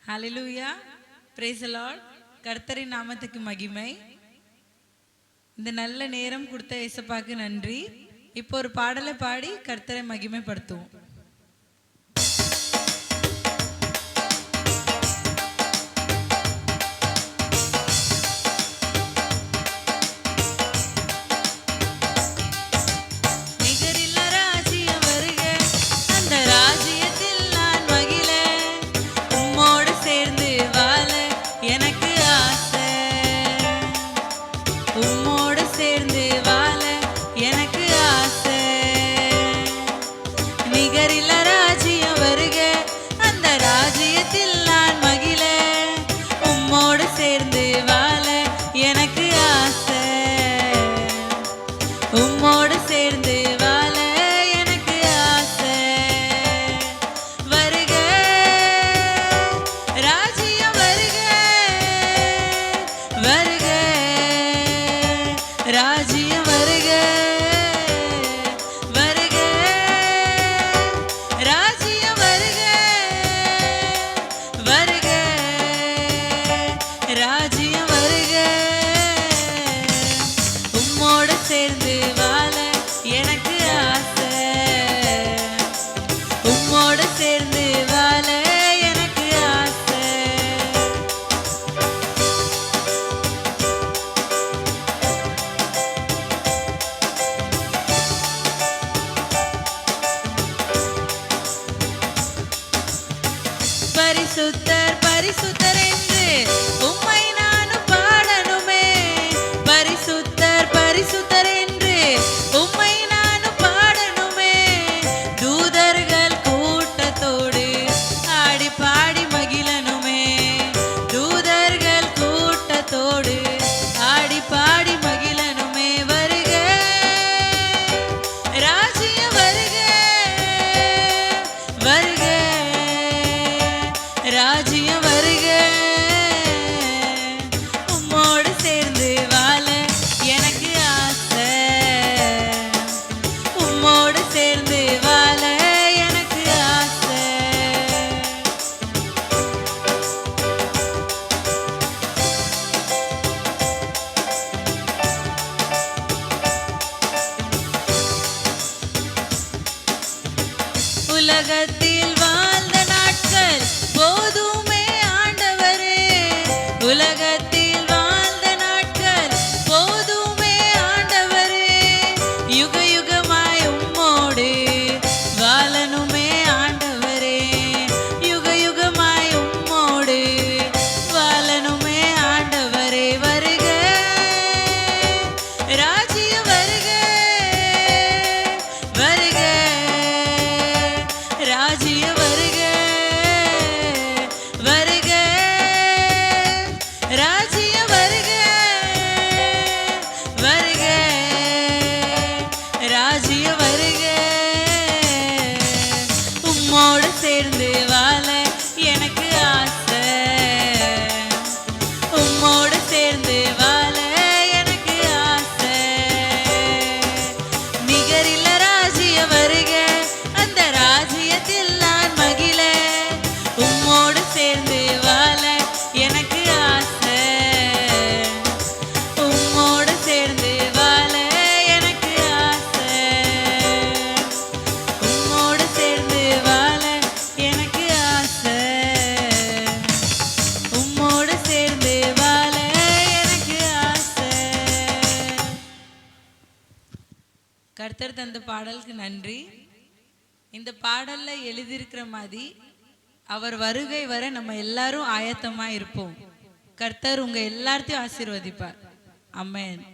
Hallelujah, praise the Lord. கர்த்தரின் நாமத்துக்கு மகிமை. இந்த நல்ல நேரம் கொடுத்த இயேசுவுக்கு நன்றி. இப்போ ஒரு பாடலை பாடி கர்த்தரை மகிமைப்படுத்துவோம். பரிசுத்தர் பரிசுத்தர் என்று உம்மை நான் பாடணுமே. பரிசுத்தர் பரிசுத்தர் என்று உம்மை நான் பாடணுமே. தூதர்கள் கூட்டத்தோடு ஆடி பாடி மகிழனுமே. தூதர்கள் கூட்டத்தோடு ஆடி பாடி மகிழனுமே. வருக ராஜ்ய வருக, வருக ராஜ்ய வருக. உம்மோடு சேர்ந்து வாழ எனக்கு ஆசை. உம்மோடு சேர்ந்து வாழ எனக்கு ஆசை. உலகத்தில் வாழ்ந்த நாட்கள் போதுமே ஆண்டவரே. உலகத்தில் வாழ்ந்த நாட்கள் போதுமே ஆண்டவரே. யுக யுகமாய் உம்மோடு வாழனுமே ஆண்டவரே. யுக யுகமாய் உம்மோடு வாழனுமே ஆண்டவரே. வருக ராஜ்ய வருக, வருக ராஜ்ய வருக, வருக ராஜ்ய வருக, வருக ராஜ்ய வருக. உம்மோடு சேர்ந்து வாழ எனக்கு ஆசை. உம்மோடு சேர்ந்து வாழ எனக்கு ஆசை. நிகரில்ல ராஜ்ய வருக, அந்த ராஜ்யத்தில் நான் மகிழ. உம்மோடு சேர்ந்து வாழ எனக்கு ஆசை. உம்மோடு சேர்ந்து வாழ எனக்கு ஆசை. உம்மோடு சேர்ந்து வாழ எனக்கு ஆசை. உம்மோடு சேர்ந்து வாழ எனக்கு ஆசை. கர்த்தர் தந்த பாடலுக்கு நன்றி. இந்த பாடல்ல எழுதியிருக்கிற மாதிரி அவர் வருகை வர நம்ம எல்லாரும் ஆயத்தமா இருப்போம். கர்த்தர் உங்க எல்லாத்தையும் ஆசீர்வதிப்பார். ஆமென்.